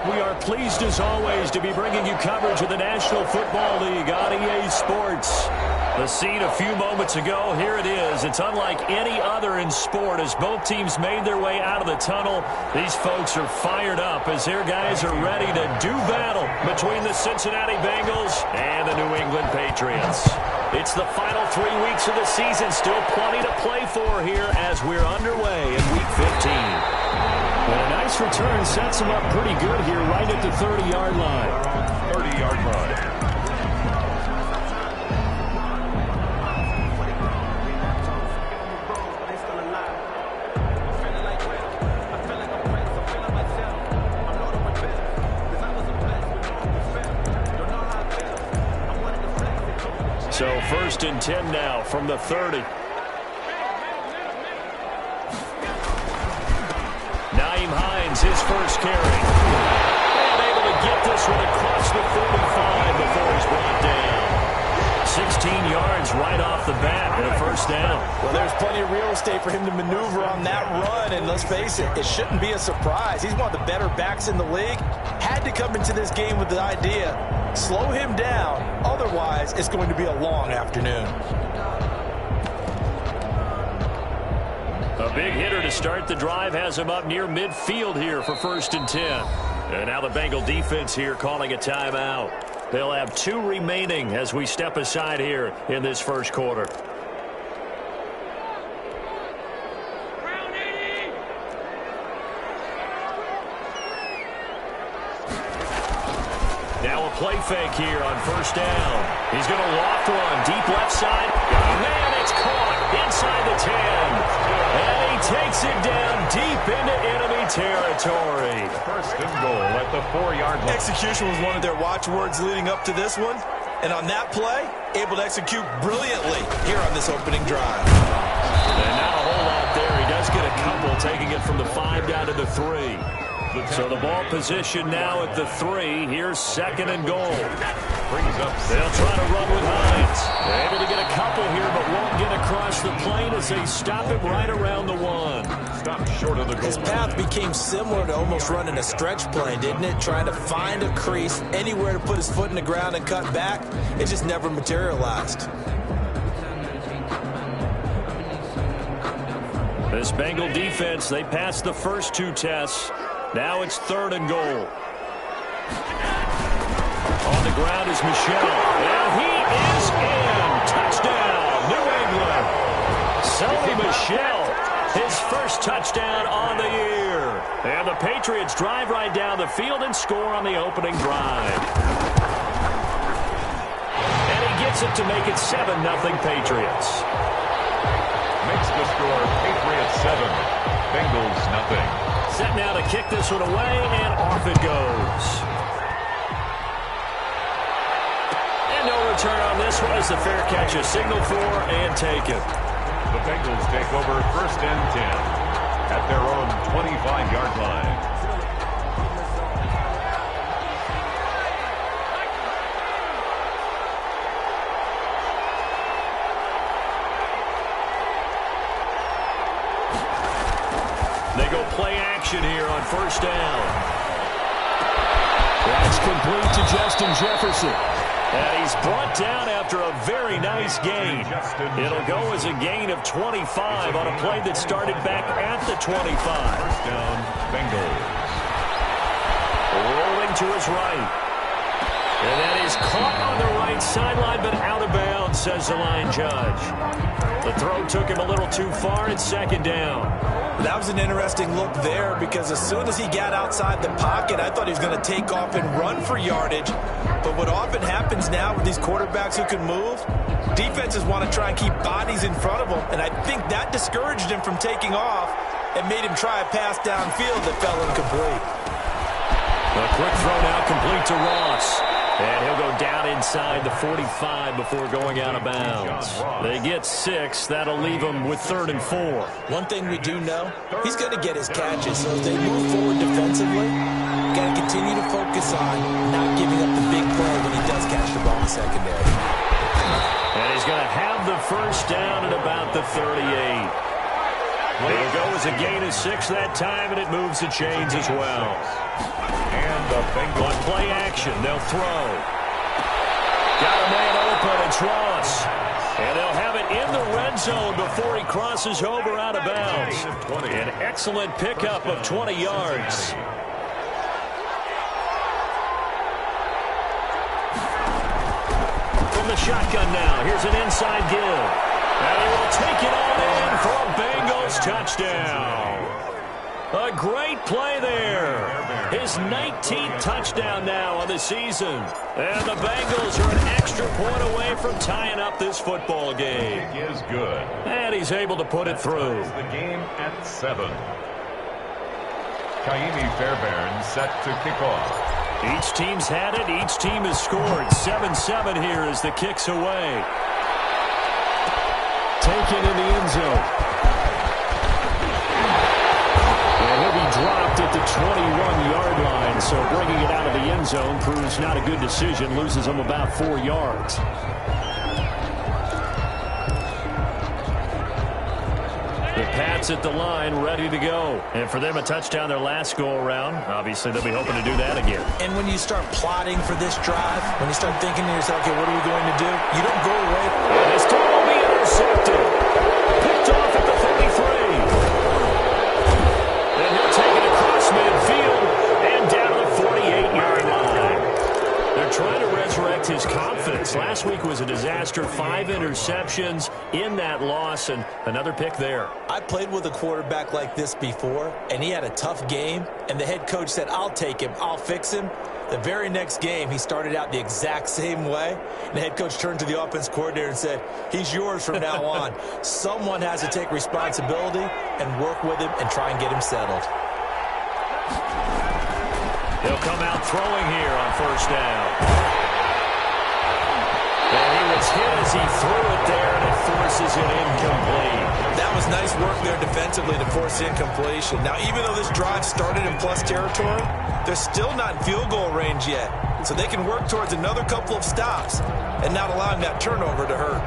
We are pleased as always to be bringing you coverage of the National Football League on EA Sports. The scene a few moments ago, here it is. It's unlike any other in sport as both teams made their way out of the tunnel. These folks are fired up as their guys are ready to do battle between the Cincinnati Bengals and the New England Patriots. It's the final 3 weeks of the season. Still plenty to play for here as we're underway in Week 15. And a nice return sets them up pretty good here right at the 30-yard line. 30-yard line. So 1st and 10 now from the 30. Nyheim Hines, his first carry. And able to get this one across the 45 before he's brought down. 16 yards right off the bat and a first down. Well, there's plenty of real estate for him to maneuver on that run. And let's face it, it shouldn't be a surprise. He's one of the better backs in the league. Had to come into this game with the idea, slow him down. Otherwise, it's going to be a long afternoon. A big hitter to start the drive has him up near midfield here for 1st and 10. And now the Bengal defense here calling a timeout. They'll have 2 remaining as we step aside here in this first quarter. Now a play fake here on 1st down. He's going to loft one deep left side. Oh, man, it's caught inside the 10. And he takes it down deep into enemy territory. 1st and goal at the 4-yard line. Execution was one of their watchwords leading up to this one. And on that play, able to execute brilliantly here on this opening drive. And not a whole lot there. He does get a couple, taking it from the 5 down to the 3. So the ball position now at the 3. Here's 2nd and goal. Brings up. They'll try to run with Hines. They're able to get a couple here, but won't get across the plane as they stop him right around the 1. Stop short of the goal. His path became similar to almost running a stretch play, didn't it? Trying to find a crease, anywhere to put his foot in the ground and cut back. It just never materialized. This Bengal defense, they passed the first 2 tests. Now it's 3rd and goal. On the ground is Michel. And he is in. Touchdown, New England. Sony Michel, his first touchdown on the year. And the Patriots drive right down the field and score on the opening drive. And he gets it to make it 7-0 Patriots. Makes the score Patriots 7, Bengals nothing. Set now to kick this one away, and off it goes. And no return on this one as the fair catch is signaled for and taken. The Bengals take over 1st and 10 at their own 25-yard line. They go play action here on 1st down. That's complete to Justin Jefferson. And he's brought down after a very nice gain. It'll go as a gain of 25 on a play that started back at the 25. 1st down, Bengals. Rolling to his right. And that is caught on the right sideline, but out of bounds, says the line judge. The throw took him a little too far. It's 2nd down. That was an interesting look there because as soon as he got outside the pocket, I thought he was going to take off and run for yardage. But what often happens now with these quarterbacks who can move, defenses want to try and keep bodies in front of them. And I think that discouraged him from taking off and made him try a pass downfield that fell incomplete. A quick throw now complete to Ross. And he'll go down inside the 45 before going out of bounds. They get 6. That'll leave them with 3rd and 4. One thing we do know, he's going to get his catches. So if they move forward defensively, got to continue to focus on not giving up the big play when he does catch the ball in the secondary. And he's going to have the first down at about the 38. It'll go as a gain of 6 that time, and it moves the chains as well. And the Bengals. On play action, they'll throw. Got a man open, it's Ross. And they'll have it in the red zone before he crosses over out of bounds. An excellent pickup of 20 yards. From the shotgun now, here's an inside give. And he will take it all in for a Bengals touchdown. A great play there. His 19th touchdown now on the season. And the Bengals are an extra point away from tying up this football game. Kick is good. And he's able to put it through. The game at 7. Kaimi Fairbairn set to kick off. Each team's had it. Each team has scored. 7-7 here as the kick's away. Taken in the end zone. And he'll be dropped at the 21-yard line, so bringing it out of the end zone proves not a good decision. Loses him about 4 yards. The Pats at the line, ready to go. And for them, a touchdown their last go-around. Obviously, they'll be hoping to do that again. And when you start plotting for this drive, when you start thinking to yourself, okay, what are we going to do? You don't go away. And this time will be intercepted. Picked off at the 33. And he'll take it across midfield and down to the 48-yard line. They're trying to resurrect his confidence. Last week was a disaster. 5 interceptions in that loss, and another pick there. I played with a quarterback like this before, and he had a tough game, and the head coach said, I'll take him, I'll fix him. The very next game, he started out the exact same way, and the head coach turned to the offense coordinator and said, he's yours from now on. Someone has to take responsibility and work with him and try and get him settled. He'll come out throwing here on first down. And he was hit as he threw it there, and it forces it incomplete. That was nice work there defensively to force incompletion. Now, even though this drive started in plus territory, they're still not in field goal range yet. So they can work towards another couple of stops and not allowing that turnover to hurt.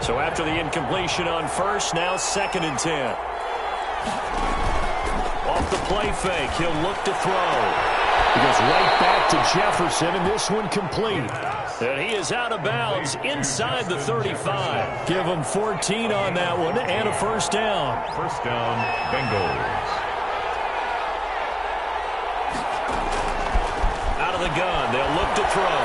So after the incompletion on first, now 2nd and 10. Off the play fake, he'll look to throw. He goes right back to Jefferson, and this one complete. And he is out of bounds inside the 35. Give him 14 on that one and a first down. First down, Bengals. Out of the gun, they'll look to throw.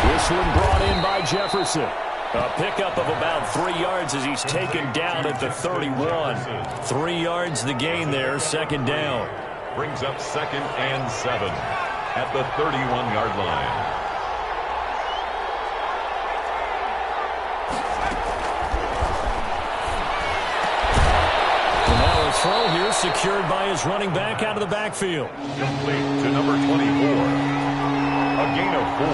This one brought in by Jefferson. A pickup of about 3 yards as he's taken down at the 31. 3 yards the gain there, 2nd down. Brings up 2nd and 7 at the 31-yard line. And now a throw here secured by his running back out of the backfield. Complete to number 24. A gain of 4.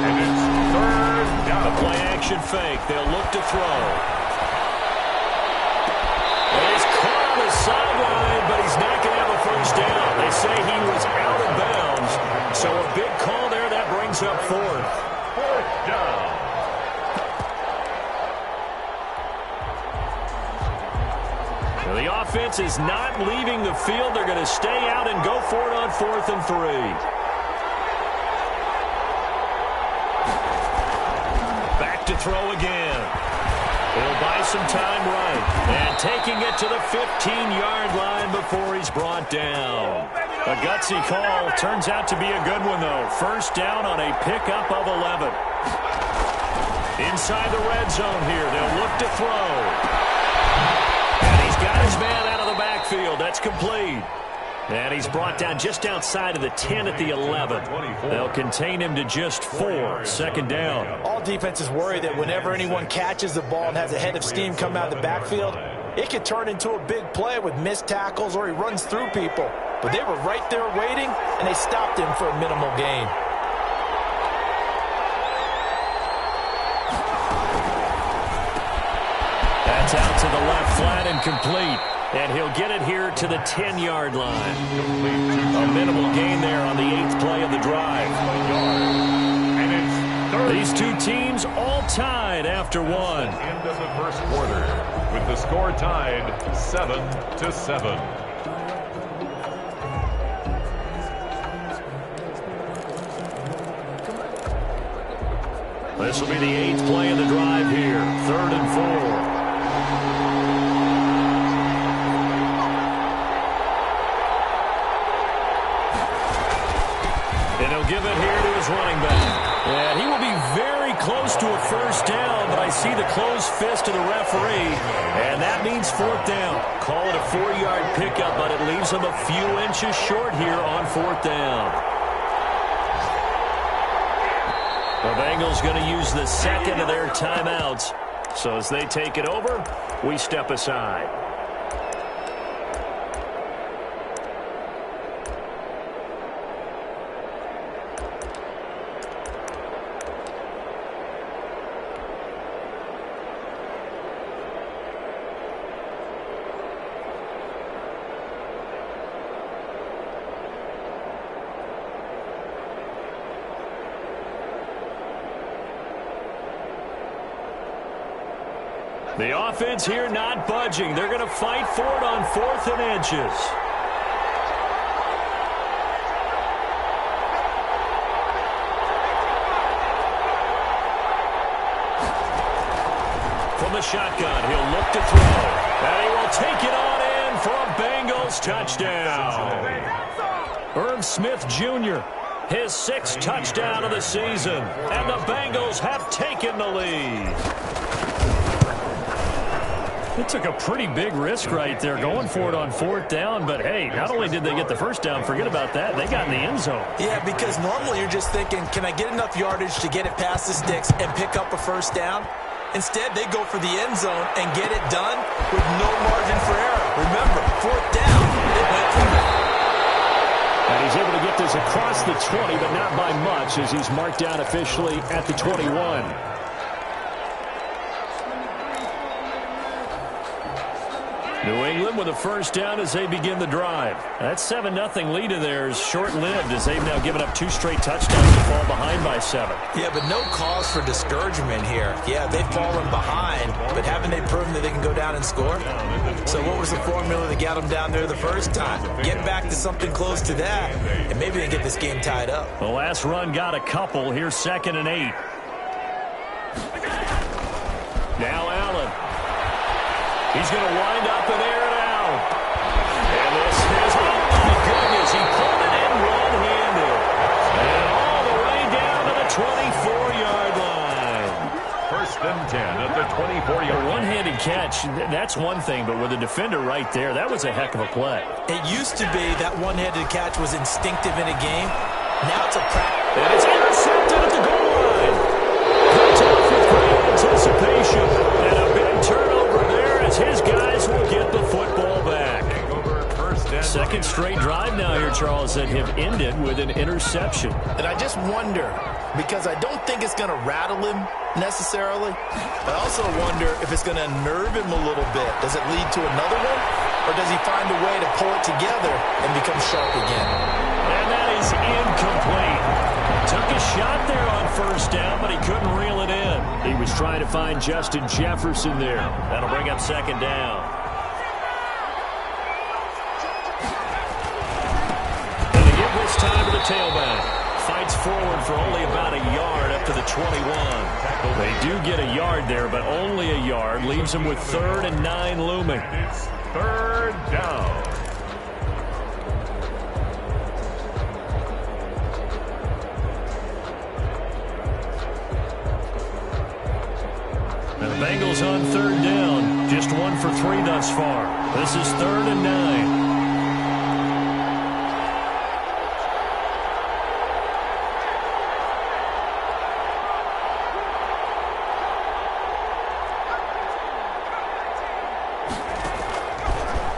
And it's 3rd down. A play action fake. They'll look to throw. And he's caught on the sideline, but he's not going to have a first down. They say he was out of bounds. So a big call there. That brings up 4th. 4th down. Now the offense is not leaving the field. They're going to stay out and go for it on 4th and 3. Back to throw again. He'll buy some time right. And taking it to the 15-yard line before he's brought down. A gutsy call. Turns out to be a good one, though. First down on a pickup of 11. Inside the red zone here. They'll look to throw. And he's got his man out of the backfield. That's complete. And he's brought down just outside of the 10 at the 11. They'll contain him to just 4. 2nd down. All defenses worry that whenever anyone catches the ball and has a head of steam come out of the backfield, it could turn into a big play with missed tackles or he runs through people. But they were right there waiting, and they stopped him for a minimal gain. That's out to the left flat and complete. And he'll get it here to the 10-yard line. A minimal gain there on the 8th play of the drive. And it's These two teams all tied after one. End of the first quarter, with the score tied 7-7. This will be the 8th play of the drive here. 3rd and 4. And he'll give it here to his running back. And he will be very close to a first down, but I see the closed fist of the referee, and that means 4th down. Call it a 4-yard pickup, but it leaves him a few inches short here on 4th down. The Bengals going to use the second of their timeouts. So as they take it over, we step aside. The offense here not budging. They're going to fight for it on 4th and inches. From the shotgun, he'll look to throw. And he will take it on in for a Bengals touchdown. Irv Smith Jr., his 6th touchdown of the season. And the Bengals have taken the lead. It took a pretty big risk right there going for it on 4th down, but hey, not only did they get the first down, forget about that, they got in the end zone. Yeah, because normally you're just thinking, can I get enough yardage to get it past the sticks and pick up a first down? Instead, they go for the end zone and get it done with no margin for error. Remember, 4th down, it went from there. And he's able to get this across the 20, but not by much as he's marked down officially at the 21. New England with a first down as they begin the drive. That 7-0 lead of theirs short-lived as they've now given up 2 straight touchdowns to fall behind by 7. Yeah, but no cause for discouragement here. Yeah, they've fallen behind, but haven't they proven that they can go down and score? So what was the formula that got them down there the first time? Get back to something close to that, and maybe they get this game tied up. The last run got a couple. Here's 2nd and 8. Now Allen. He's going to wind up and air it out. And this is, oh my goodness, he pulled it in one-handed. And all the way down to the 24-yard line. 1st and 10 at the 24-yard line. One-handed catch, that's one thing, but with a defender right there, that was a heck of a play. It used to be that one-handed catch was instinctive in a game. Now it's a practice. And it's intercepted at the goal line. Cuts off with great anticipation. And a big turnover there as his guys will get the football back. 2nd straight drive now here, Charles, that have ended with an interception. And I just wonder, because I don't think it's going to rattle him necessarily. I also wonder if it's going to unnerve him a little bit. Does it lead to another one? Or does he find a way to pull it together and become sharp again? And that is incomplete. Took a shot there on 1st down, but he couldn't reel it in. He was trying to find Justin Jefferson there. That'll bring up 2nd down. And they give this time to the tailback. Fights forward for only about a yard up to the 21. They do get a yard there, but only a yard. Leaves them with 3rd and 9 looming. It's 3rd down. And the Bengals on 3rd down. Just 1 for 3 thus far. This is 3rd and 9.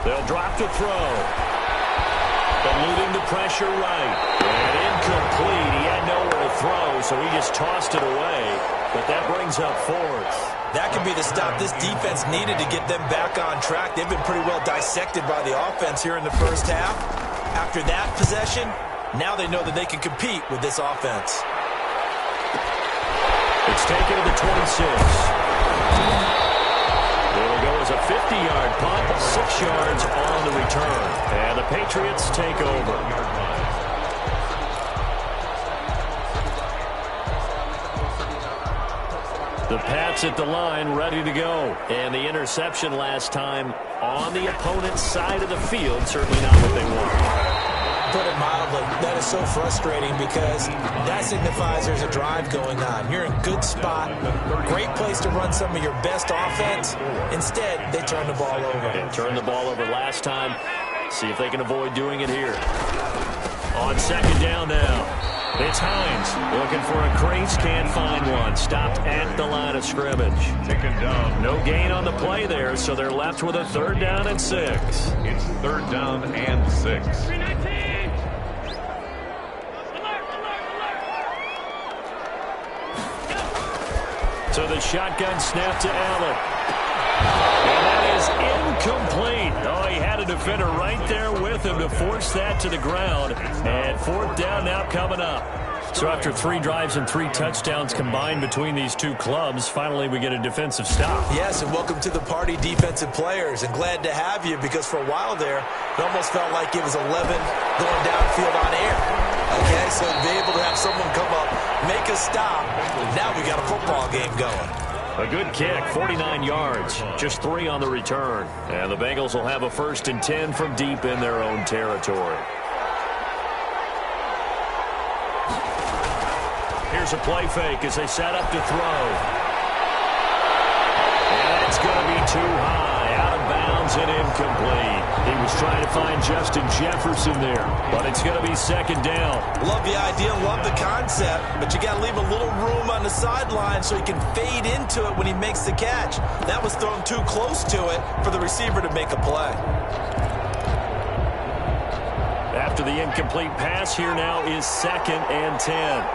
They'll drop to throw. Eluding the pressure right. And incomplete. He had nowhere to throw, so he just tossed it away. But that brings up 4th. That could be the stop this defense needed to get them back on track. They've been pretty well dissected by the offense here in the first half. After that possession, now they know that they can compete with this offense. It's taken to the 26. It'll go as a 50-yard punt, 6 yards on the return. And the Patriots take over. The Pats at the line, ready to go. And the interception last time on the opponent's side of the field, certainly not what they want. Put it mildly, that is so frustrating because that signifies there's a drive going on. You're in a good spot, great place to run some of your best offense. Instead, they turn the ball over. They turned the ball over last time. See if they can avoid doing it here. On second down now. It's Hines looking for a crease, can't find one. Stopped at the line of scrimmage. Taken down. No gain on the play there, so they're left with a 3rd down and 6. It's 3rd down and 6. So the shotgun snap to Allen. And that is incomplete. Oh, he had a defender right there with him to force that to the ground. And 4th down now coming up. So after 3 drives and 3 touchdowns combined between these two clubs, finally we get a defensive stop. Yes, and welcome to the party, defensive players. And glad to have you because for a while there, it almost felt like it was 11 going downfield on air. Okay, so to be able to have someone come up, make a stop, now we got a football game going. A good kick, 49 yards, just 3 on the return. And the Bengals will have a 1st and 10 from deep in their own territory. Here's a play fake as they set up to throw. And it's going to be too high, out of bounds and incomplete. He was trying to find Justin Jefferson there, but it's going to be 2nd down. Love the idea, love the concept, but you got to leave a little room on the sideline so he can fade into it when he makes the catch. That was thrown too close to it for the receiver to make a play. After the incomplete pass, here now is 2nd and 10.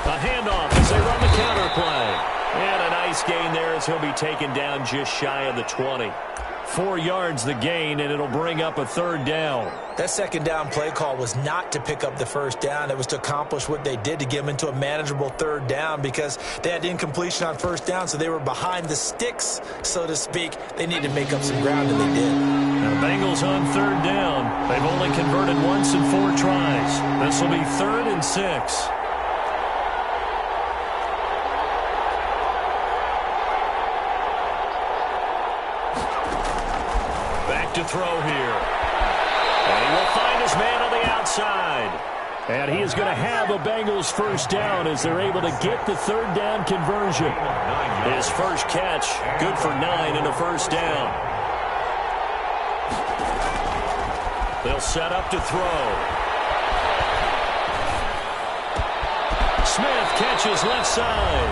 A handoff as they run the counter play. And a nice gain there as he'll be taken down just shy of the 20. 4 yards the gain, and it'll bring up a 3rd down. That 2nd down play call was not to pick up the 1st down. It was to accomplish what they did to get them into a manageable 3rd down because they had incompletion on 1st down, so they were behind the sticks, so to speak. They needed to make up some ground, and they did. Now the Bengals on 3rd down. They've only converted once in 4 tries. This will be 3rd and 6. To throw here. And he will find his man on the outside. And he is going to have a Bengals 1st down as they're able to get the 3rd down conversion. His first catch, good for 9 and a 1st down. They'll set up to throw. Smith catches left side.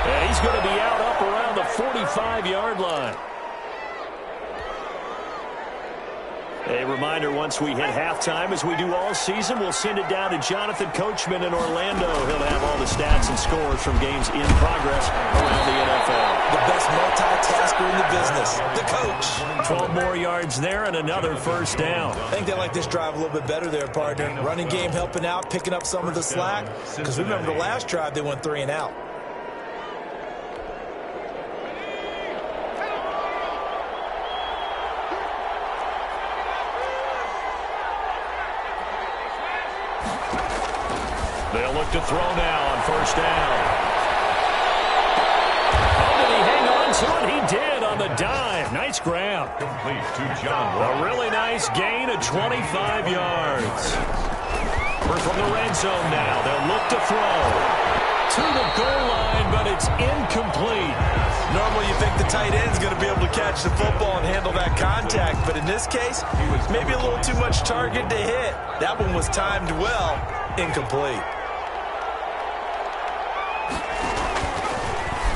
And he's going to be out up around the 45-yard line. A reminder, once we hit halftime, as we do all season, we'll send it down to Jonathan Coachman in Orlando. He'll have all the stats and scores from games in progress around the NFL. The best multitasker in the business, the coach. 12 more yards there and another 1st down. I think they like this drive a little bit better there, partner. Running game helping out, picking up some of the slack. Because remember the last drive, they went 3 and out. They'll look to throw now on 1st down. Oh, did he hang on to it? He did on the dive. Nice grab. Complete to John. A really nice gain of 25 yards. We're from the red zone now. They'll look to throw. To the goal line, but it's incomplete. Normally you think the tight end's going to be able to catch the football and handle that contact, but in this case, maybe a little too much target to hit. That one was timed well. Incomplete.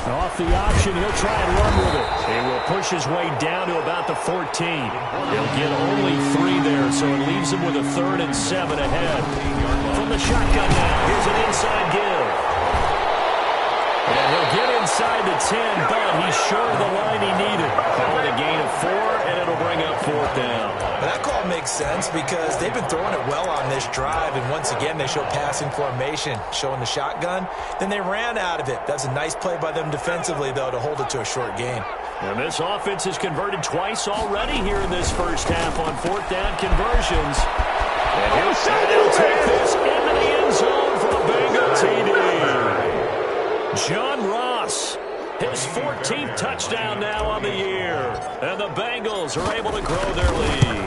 Off the option, he'll try and run with it. He will push his way down to about the 14. He'll get only 3 there, so it leaves him with a 3rd and 7 ahead. From the shotgun now, here's an inside give. And he'll get inside the 10, but he's short of the line he needed. Call it a gain of 4, and it'll bring up 4th down. Well, that call makes sense because they've been throwing it well on this drive, and once again they show passing formation, showing the shotgun. Then they ran out of it. That's a nice play by them defensively, though, to hold it to a short game. And this offense has converted twice already here in this first half on fourth down conversions. And he'll take this into the end zone for the Bengal TD. John Ross, his 14th touchdown now on the year. And the Bengals are able to grow their lead.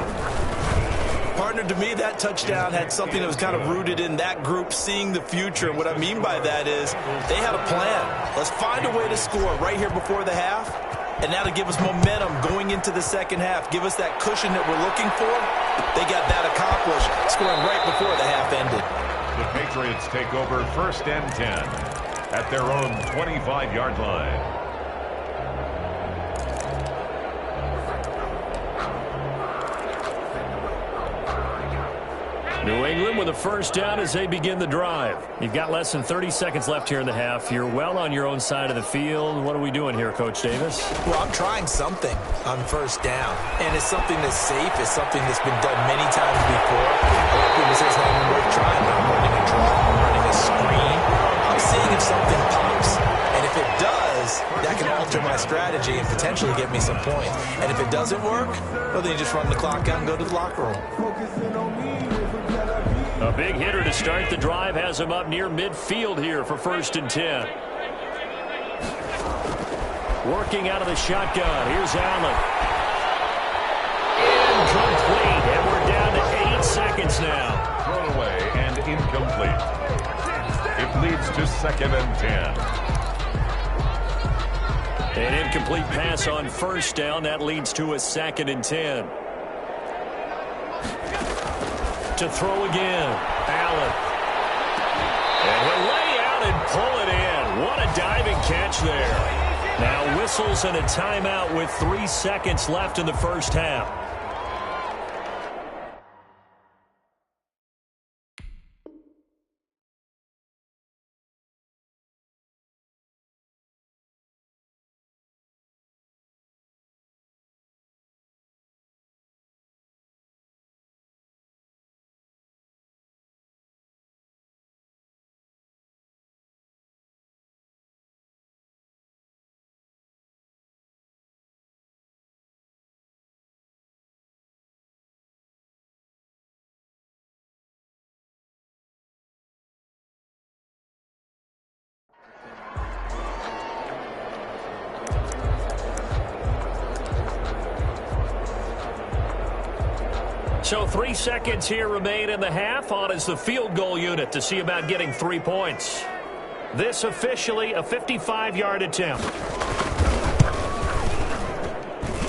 Partner, to me, that touchdown had something that was kind of rooted in that group seeing the future. And what I mean by that is they had a plan. Let's find a way to score right here before the half. And now to give us momentum going into the second half, give us that cushion that we're looking for. They got that accomplished, scoring right before the half ended. The Patriots take over 1st and 10 at their own 25-yard line. New England with a first down as they begin the drive. You've got less than 30 seconds left here in the half. You're well on your own side of the field. What are we doing here, Coach Davis? Well, I'm trying something on first down, and it's something that's safe. It's something that's been done many times before. A lot of people say it's not even worth trying, but I'm running a draw. I'm running a screen. I'm seeing if something pops, and if it does, that can alter my strategy and potentially get me some points. And if it doesn't work, well, then you just run the clock out and go to the locker room. A big hitter to start the drive has him up near midfield here for 1st and 10. Working out of the shotgun. Here's Allen. Incomplete. And we're down to 8 seconds now. Thrown away and incomplete. It leads to 2nd and 10. An incomplete pass on first down. That leads to a 2nd and 10. To throw again. Allen. And he'll lay out and pull it in. What a diving catch there. Now whistles and a timeout with 3 seconds left in the first half. So 3 seconds here remain in the half. On is the field goal unit to see about getting 3 points. This officially a 55-yard attempt.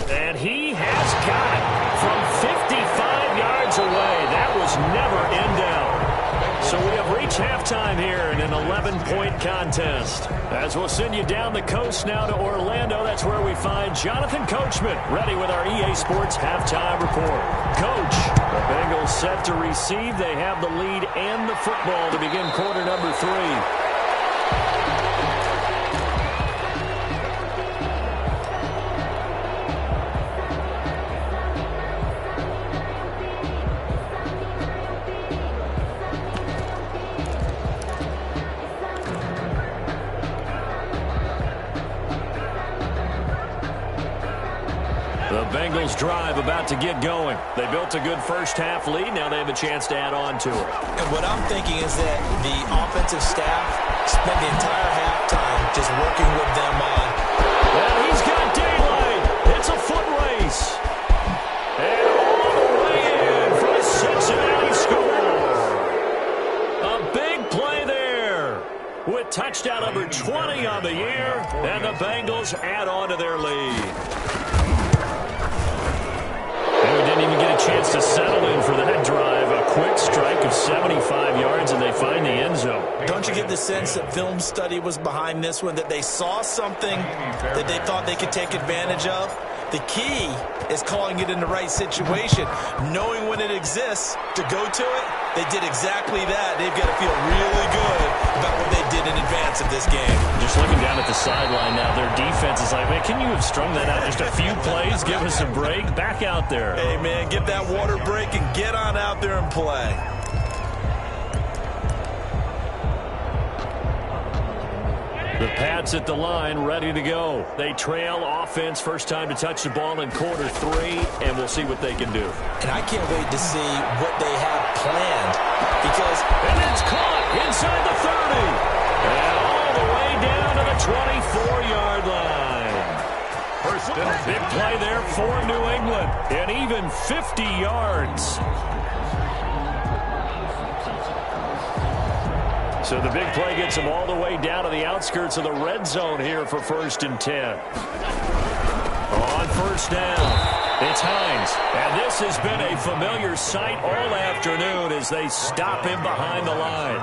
And he has got it from 55 yards away. That was never in doubt. So we have reached halftime here in an 11-point contest. As we'll send you down the coast now to Orlando, that's where we find Jonathan Coachman ready with our EA Sports halftime report. Coach, the Bengals set to receive. They have the lead and the football to begin quarter number 3. Bengals drive about to get going. They built a good first half lead. Now they have a chance to add on to it. And what I'm thinking is that the offensive staff spent the entire halftime just working with them on. Well, he's got daylight. It's a foot race. And all the way in for the Cincinnati score. A big play there with touchdown number 20 on the year. And the Bengals add on to their lead. We didn't even get a chance to settle in for that drive. A quick strike of 75 yards, and they find the end zone. Don't you get the sense that film study was behind this one, that they saw something that they thought they could take advantage of? The key is calling it in the right situation, knowing when it exists to go to it. They did exactly that. They've got to feel really good about what they did in advance of this game. Just looking down at the sideline now, their defense is like, man, can you have strung that out just a few plays? Give us a break. Back out there. Hey, man, get that water break and get on out there and play. The Pats at the line, ready to go. They trail offense, first time to touch the ball in quarter 3, and we'll see what they can do. And I can't wait to see what they have planned because... And it's caught inside the 30. And all the way down to the 24-yard line. First and 10. Big play there for New England. And even 50 yards. So the big play gets them all the way down to the outskirts of the red zone here for first and 10. On first down, it's Hines. And this has been a familiar sight all afternoon as they stop him behind the line.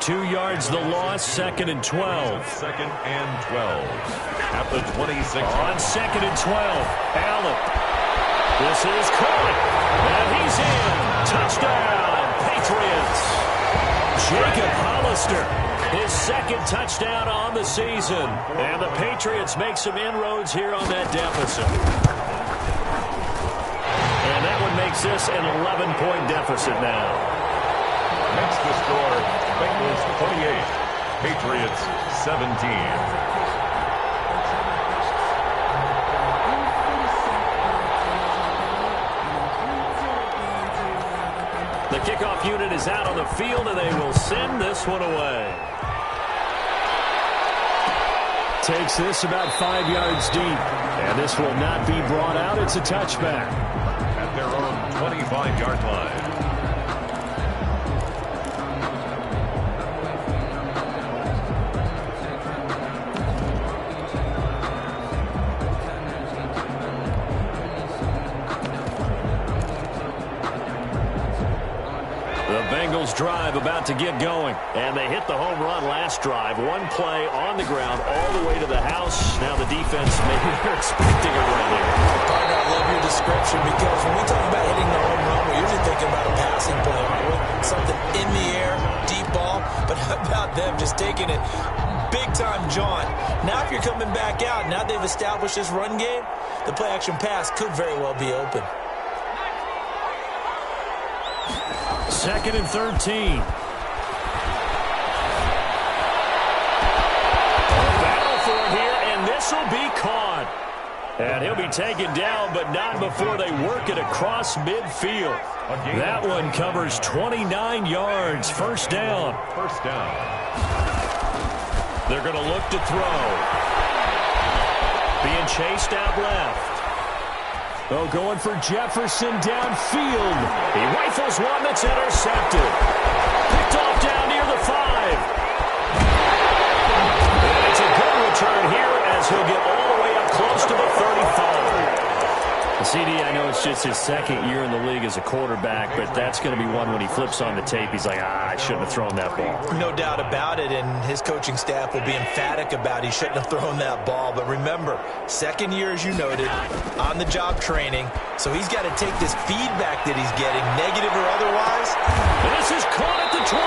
2 yards the loss, second and 12. Second and 12. At the 26. On second and 12, Allen. This is caught. And he's in. Touchdown, Patriots. Jacob Hollister, his second touchdown on the season. And the Patriots make some inroads here on that deficit. And that one makes this an 11-point deficit now. Next to score, Bengals 28, Patriots 17. The kickoff unit is out on the field, and they will send this one away. Takes this about 5 yards deep, and this will not be brought out. It's a touchback. At their own 25-yard line. Bengals drive about to get going, and they hit the home run last drive. One play on the ground all the way to the house. Now the defense, maybe they're expecting a run here. Partner, I love your description because when we talk about hitting the home run, we're usually thinking about a passing play, aren't we? Something in the air, deep ball, but how about them just taking it big-time jaunt? Now if you're coming back out, now they've established this run game, the play-action pass could very well be open. Second and 13. Battle for it here, and this will be caught. And he'll be taken down, but not before they work it across midfield. That one covers 29 yards. First down. First down. They're going to look to throw. Being chased out left. Oh, going for Jefferson downfield. He rifles one that's intercepted. Picked off down near the 5. And it's a good return here as he'll get all the way up close to the 35. CD, I know it's just his second year in the league as a quarterback, but that's going to be one when he flips on the tape. He's like, I shouldn't have thrown that ball. No doubt about it, and his coaching staff will be emphatic about he shouldn't have thrown that ball. But remember, second year, as you noted, on-the-job training, so he's got to take this feedback that he's getting, negative or otherwise. And this is caught at the 20.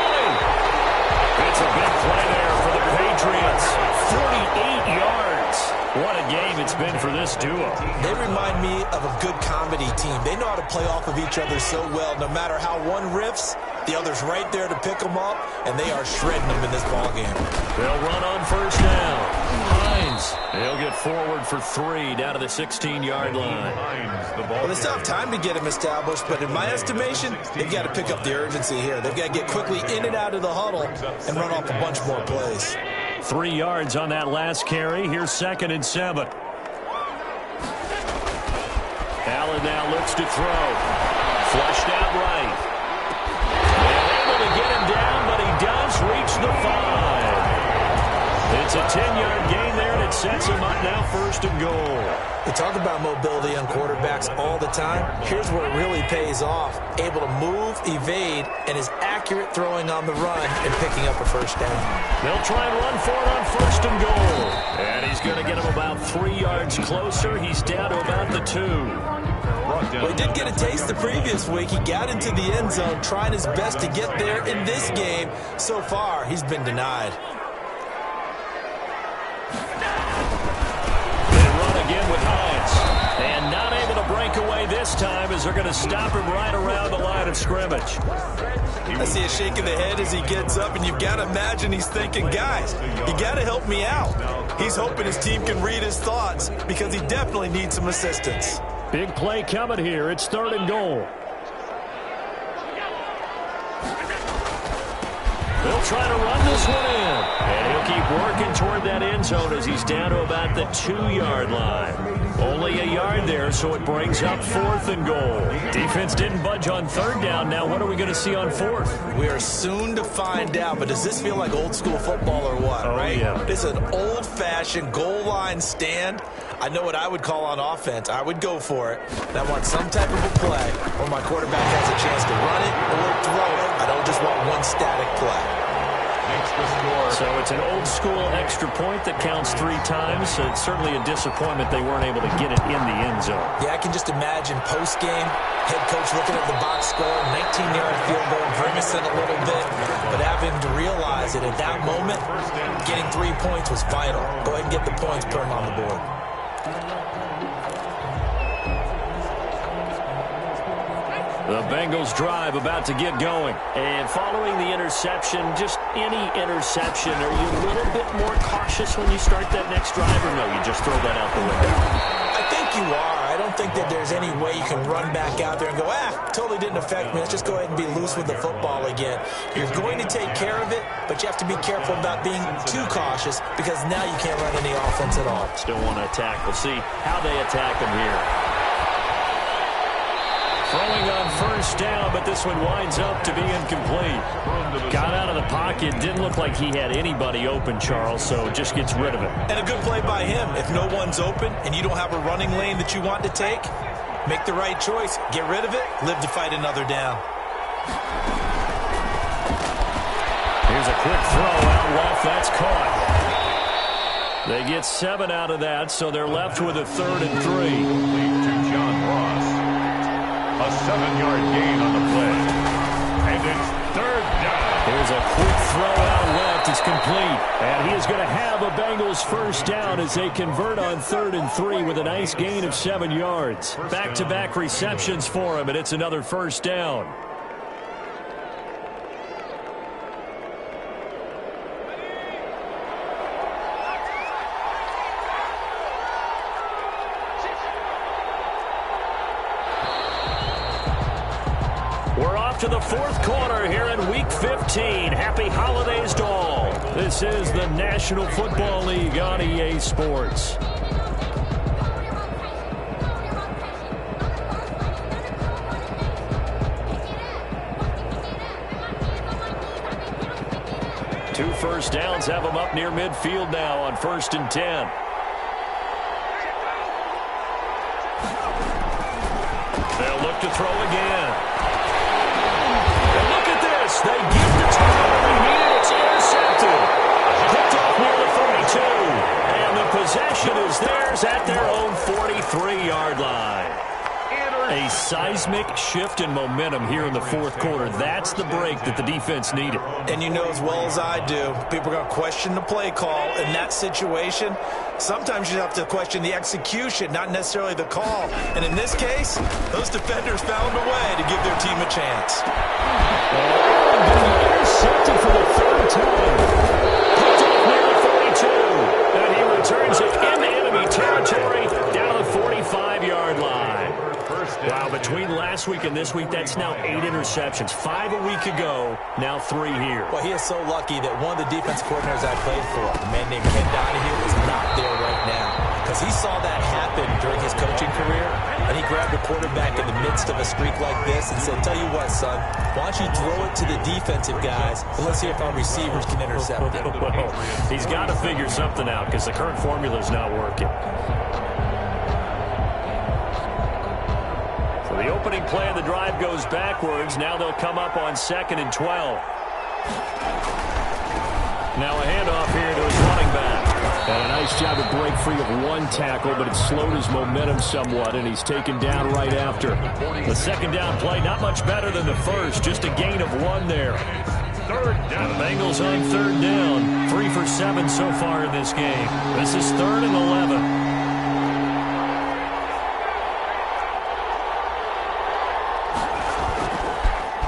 It's a big play there for the Patriots. 48 yards. What a game it's been for this duo. They remind me of a good comedy team. They know how to play off of each other so well. No matter how one riffs, the other's right there to pick them up, and they are shredding them in this ballgame. They'll run on first down. Hines, he'll get forward for 3 down to the 16-yard line. Well, they still have time to get him established, but in my estimation, they've got to pick up the urgency here. They've got to get quickly in and out of the huddle and run off a bunch more plays. 3 yards on that last carry. Here's second and 7. Allen now looks to throw. Flushed out right. And able to get him down, but he does reach the 5. It's a 10-yard gain there, and it sets him up now first and goal. We talk about mobility on quarterbacks all the time. Here's where it really pays off. Able to move, evade, and is accurate throwing on the run and picking up a first down. They'll try and run for it on first and goal. And he's going to get him about 3 yards closer. He's down to about the 2. Well, he did get a taste the previous week. He got into the end zone trying his best to get there in this game. So far, he's been denied. They run again with Hines. And not able to break away this time as they're going to stop him right around the line of scrimmage. I see a shake of the head as he gets up, and you've got to imagine he's thinking, guys, you got to help me out. He's hoping his team can read his thoughts because he definitely needs some assistance. Big play coming here. It's 3rd and goal. They'll try to run this one in. And he'll keep working toward that end zone as he's down to about the 2-yard line. Only a yard there, so it brings up 4th and goal. Defense didn't budge on 3rd down. Now what are we going to see on 4th? We are soon to find out, but does this feel like old school football or what, right? Yeah. This is an old-fashioned goal line stand. I know what I would call on offense. I would go for it. And I want some type of a play where my quarterback has a chance to run it or throw it. I don't just want one static play. So it's an old-school extra point that counts 3 times. So it's certainly a disappointment they weren't able to get it in the end zone. Yeah, I can just imagine post-game, head coach looking at the box score, 19-yard field goal, grimacing a little bit, but having to realize that at that moment, getting 3 points was vital. Go ahead and get the points, put them on the board. The Bengals drive about to get going. And following the interception, just any interception, are you a little bit more cautious when you start that next drive, or no, you just throw that out the window? I think you are. I don't think that there's any way you can run back out there and go, totally didn't affect me. Let's just go ahead and be loose with the football again. You're going to take care of it, but you have to be careful about being too cautious because now you can't run any offense at all. Still want to attack. We'll see how they attack them here. Throwing on 1st down, but this one winds up to be incomplete. Got out of the pocket. Didn't look like he had anybody open, Charles, so just gets rid of it. And a good play by him. If no one's open and you don't have a running lane that you want to take, make the right choice. Get rid of it. Live to fight another down. Here's a quick throw out left. That's caught. They get 7 out of that, so they're left with a 3rd and 3. Lead to John Ross. A 7-yard gain on the play. And it's 3rd down. Here's a quick throw out left. It's complete. And he is going to have a Bengals 1st down as they convert on 3rd and 3 with a nice gain of 7 yards. Back-to-back receptions for him, and it's another 1st down. We're off to the 4th quarter here in Week 15. Happy holidays to all. This is the National Football League on EA Sports. Two 1st downs have them up near midfield now on 1st and 10. They'll look to throw again. They get the turnover here. It's intercepted. Picked off near the 42. And the possession is theirs at their own 43-yard line. A seismic shift in momentum here in the 4th quarter. That's the break that the defense needed. And you know as well as I do, people are going to question the play call in that situation. Sometimes you have to question the execution, not necessarily the call. And in this case, those defenders found a way to give their team a chance. Intercepted for the 3rd time. Picked off near the 42. And he returns it into enemy territory down the 45-yard line. Wow, between last week and this week, that's now 8 interceptions. 5 a week ago, now 3 here. Well, he is so lucky that one of the defense coordinators I played for, a man named Ken Donahue, is not there right now. Because he saw that happen during his coaching career, and he grabbed a quarterback in the midst of a streak like this and said, tell you what, son, why don't you throw it to the defensive guys, and let's see if our receivers can intercept it. Well, he's got to figure something out because the current formula is not working. The opening play of the drive goes backwards. Now they'll come up on 2nd and 12. Now a handoff here to his running back. And a nice job to break free of one tackle, but it slowed his momentum somewhat, and he's taken down right after. The second down play, not much better than the first, just a gain of 1 there. Third down. The Bengals on third down, 3 for 7 so far in this game. This is 3rd and 11.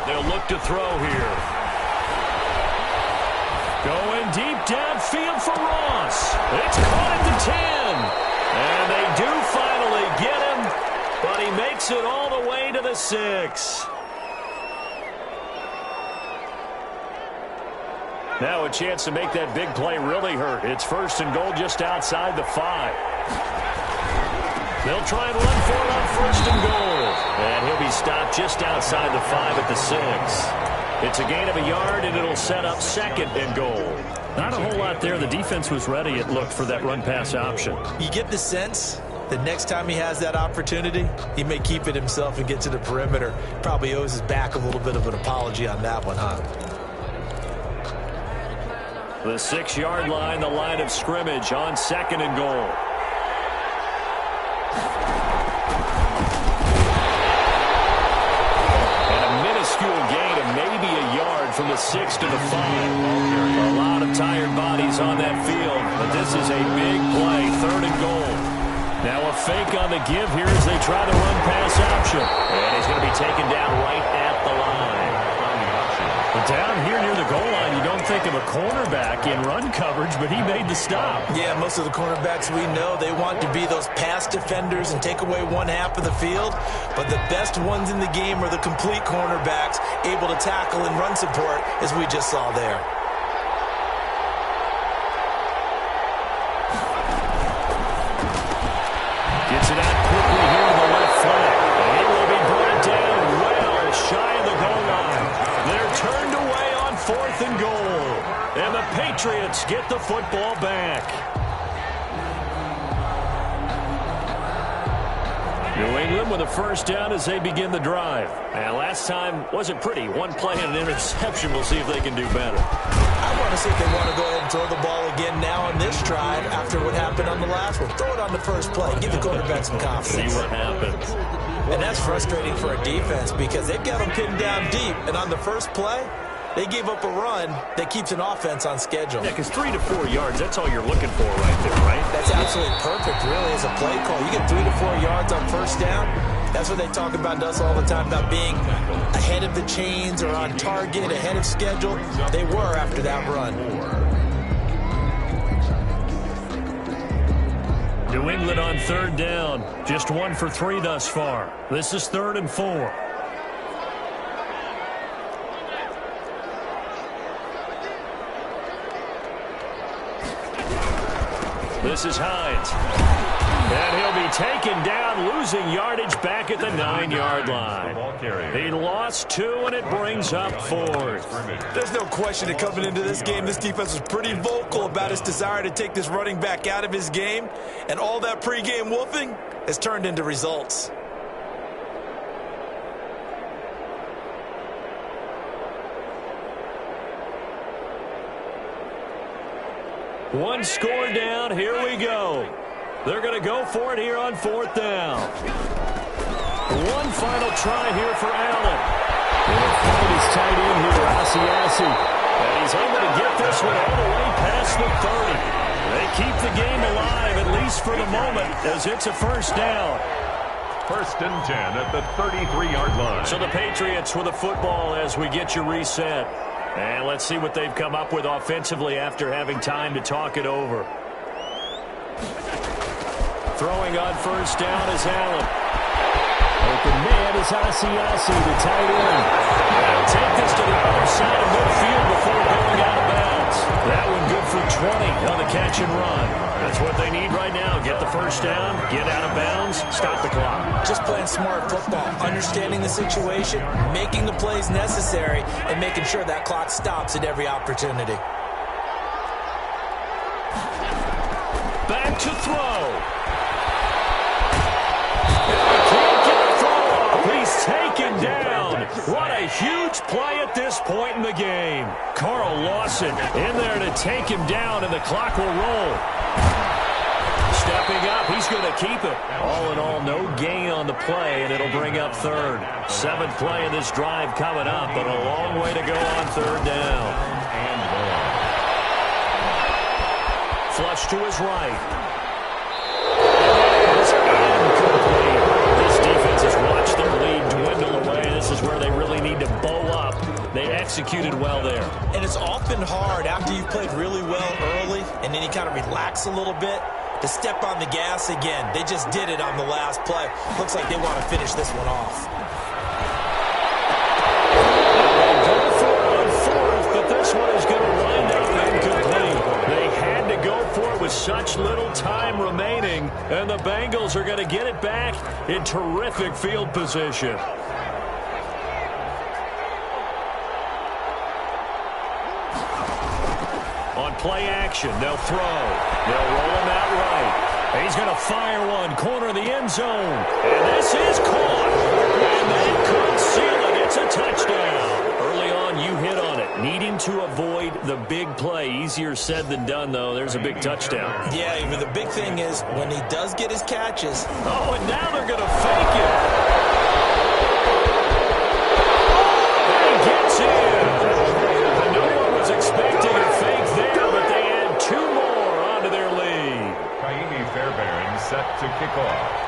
They'll look to throw here. Going deep downfield for Ross. It's caught at the 10. And they do finally get him, but he makes it all the way to the 6. Now a chance to make that big play really hurt. It's 1st and goal just outside the 5. They'll try and run for it on 1st and goal. And he'll be stopped just outside the 5 at the 6. It's a gain of a yard, and it'll set up 2nd and goal. Not a whole lot there. The defense was ready, it looked, for that run-pass option. You get the sense that next time he has that opportunity, he may keep it himself and get to the perimeter. Probably owes his back a little bit of an apology on that one, huh? The 6-yard line, the line of scrimmage on 2nd and goal. From the 6 to the 5. A lot of tired bodies on that field, but this is a big play, 3rd and goal. Now a fake on the give here as they try the run-pass option. And he's going to be taken down right at the line. But down here near the goal line, you don't think of a cornerback in run coverage, but he made the stop. Yeah, most of the cornerbacks we know, they want to be those pass defenders and take away one half of the field. But the best ones in the game are the complete cornerbacks, able to tackle and run support, as we just saw there. Gets it out quickly here to the left flank. And it will be brought down well shy of the goal line. They're turned away on 4th and goal. And the Patriots get the football back. New England with a 1st down as they begin the drive. And last time wasn't pretty. 1 play and an interception. We'll see if they can do better. I want to see if they want to go ahead and throw the ball again now on this drive after what happened on the last one. Throw it on the first play. Give the quarterback some confidence. See what happens. And that's frustrating for a defense because they've got them pinned down deep. And on the first play, they gave up a run that keeps an offense on schedule. Yeah, because 3 to 4 yards, that's all you're looking for right there, right? That's absolutely perfect, really, as a play call. You get 3 to 4 yards on 1st down. That's what they talk about us all the time, about being ahead of the chains or on target, ahead of schedule. They were after that run. New England on 3rd down. Just 1 for 3 thus far. This is 3rd and 4. This is Hines. And he'll be taken down, losing yardage back at the 9-yard line. He lost 2, and it brings up 4th. There's no question that coming into this game, this defense was pretty vocal about its desire to take this running back out of his game. And all that pregame wolfing has turned into results. One score down. Here we go. They're going to go for it here on 4th down. One final try here for Allen. He'll find his tight end here, Asiasi. And he's able to get this one all the way past the 30. They keep the game alive, at least for the moment, as it's a 1st down. 1st and 10 at the 33-yard line. So the Patriots with the football as we get you reset. And let's see what they've come up with offensively after having time to talk it over. Throwing on 1st down is Allen. Open man is Asiasi, the tight end. They'll take this to the other side of midfield before going out of bounds. That one good for 20 on the catch and run. That's what they need right now. Get the 1st down, get out of bounds, stop the clock. Just playing smart football, understanding the situation, making the plays necessary, and making sure that clock stops at every opportunity. Back to throw. Can't get a throw off. He's taken down. What a huge play at this point in the game. Carl Lawson in there to take him down, and the clock will roll. Stepping up, he's going to keep it. All in all, no gain on the play, and it'll bring up third. 7th play of this drive coming up, but a long way to go on 3rd down. Flush to his right. It's incomplete. This defense has watched their lead dwindle away. This is where they really need to bow up. They executed well there. And it's often hard after you've played really well early and then you kind of relax a little bit to step on the gas again. They just did it on the last play. Looks like they want to finish this one off. They go for it on 4th, but this one is going to wind up incomplete. They had to go for it with such little time remaining, and the Bengals are going to get it back in terrific field position. On play action, they'll throw. They'll roll him out right. He's going to fire one, corner of the end zone. And this is caught. And that could seal it. It's a touchdown. Early on, you hit on it. Needing to avoid the big play. Easier said than done, though. There's a big touchdown. Yeah, but the big thing is when he does get his catches. Oh, and now they're going to fake it. And he gets in. No one was expecting a fake there, but they add 2 more onto their lead. Kaimi Fairbairn set to kick off.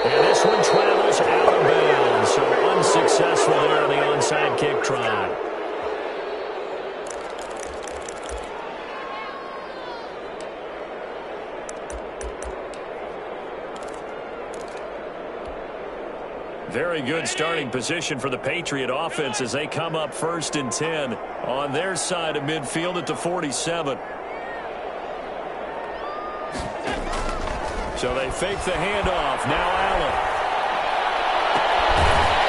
And this one travels out of bounds, so unsuccessful there on the onside kick try. Very good starting position for the Patriot offense as they come up 1st and 10 on their side of midfield at the 47. So they fake the handoff. Now Allen.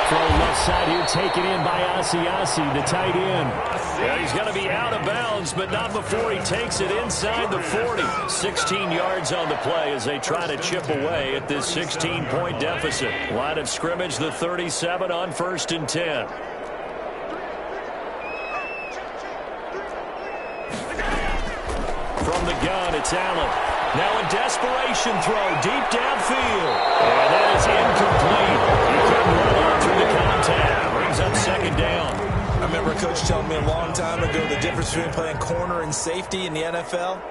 Throw left side here, taken in by Asiasi, the tight end. Yeah, he's going to be out of bounds, but not before he takes it inside the 40. 16 yards on the play as they try to chip away at this 16-point deficit. Line of scrimmage, the 37 on 1st and 10. From the gun, it's Allen. Now a desperation throw deep downfield. And that is incomplete. He couldn't run on through the contact. Brings up 2nd down. I remember a coach telling me a long time ago the difference between playing corner and safety in the NFL.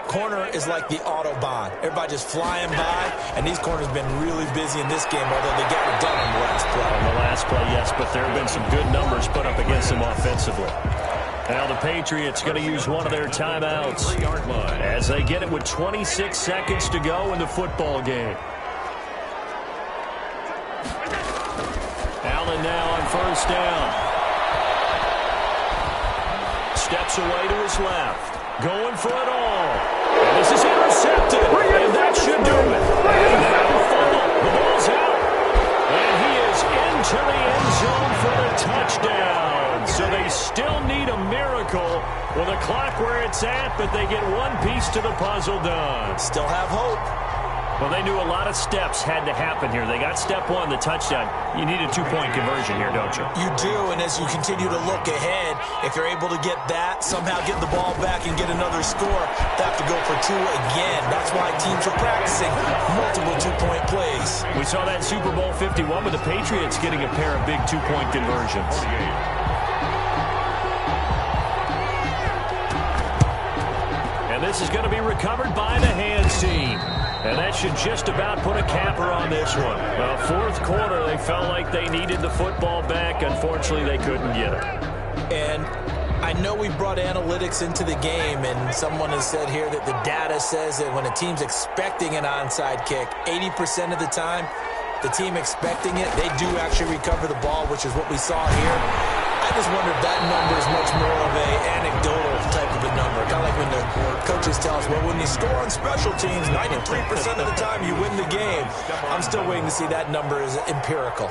Corner is like the Autobahn. Everybody just flying by, and these corners have been really busy in this game, although they got it done on the last play. On the last play, yes, but there have been some good numbers put up against them offensively. Now the Patriots going to use one of their timeouts as they get it with 26 seconds to go in the football game. Allen now on 1st down. Steps away to his left. Going for it all. And this is intercepted. And that should do it. And now the fumble. The ball's out. And he is into the end zone for the touchdown. So they still need a miracle with the clock where it's at, but they get one piece to the puzzle done. Still have hope. Well, they knew a lot of steps had to happen here. They got step 1, the touchdown. You need a 2-point conversion here, don't you? You do, and as you continue to look ahead, if you're able to get that, somehow get the ball back and get another score, they have to go for 2 again. That's why teams are practicing multiple 2-point plays. We saw that Super Bowl 51 with the Patriots getting a pair of big 2-point conversions. And this is going to be recovered by the hands team. And that should just about put a capper on this one. Well, 4th quarter, they felt like they needed the football back. Unfortunately, they couldn't get it. And I know we brought analytics into the game, and someone has said here that the data says that when a team's expecting an onside kick, 80% of the time, the team expecting it, they do actually recover the ball, which is what we saw here. I just wonder if that number is much more of an anecdotal type of a number. Kind of like when the coaches tell us, well, when you score on special teams, 93% of the time you win the game. I'm still waiting to see that number is empirical.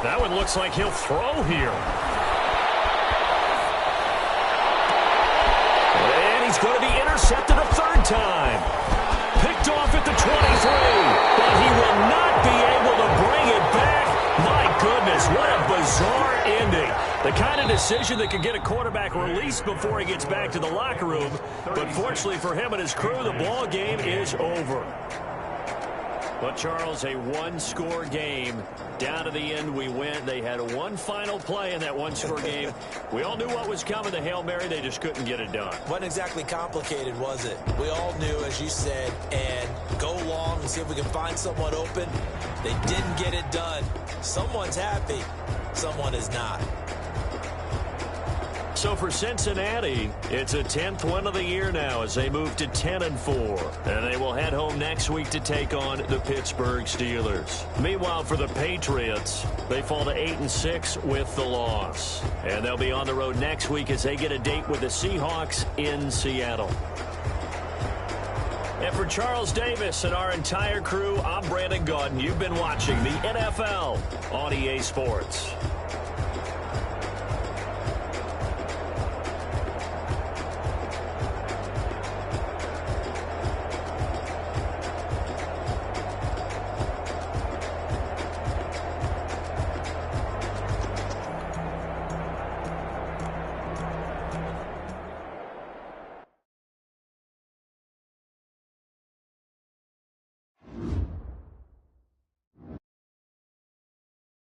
That one looks like he'll throw here. And he's going to be intercepted a third time. Picked off at the 23. But he will not be able to bring it back. My goodness, what a bizarre ending. The kind of decision that could get a quarterback released before he gets back to the locker room. But fortunately for him and his crew, the ball game is over. But, Charles, a one-score game. Down to the end we went. They had one final play in that one-score game. We all knew what was coming, the Hail Mary. They just couldn't get it done. Wasn't exactly complicated, was it? We all knew, as you said, and go long and see if we can find someone open. They didn't get it done. Someone's happy. Someone is not. So for Cincinnati, it's a 10th win of the year now as they move to 10-4. And they will head home next week to take on the Pittsburgh Steelers. Meanwhile, for the Patriots, they fall to 8-6 with the loss. And they'll be on the road next week as they get a date with the Seahawks in Seattle. And for Charles Davis and our entire crew, I'm Brandon Gaudin. You've been watching the NFL on EA Sports.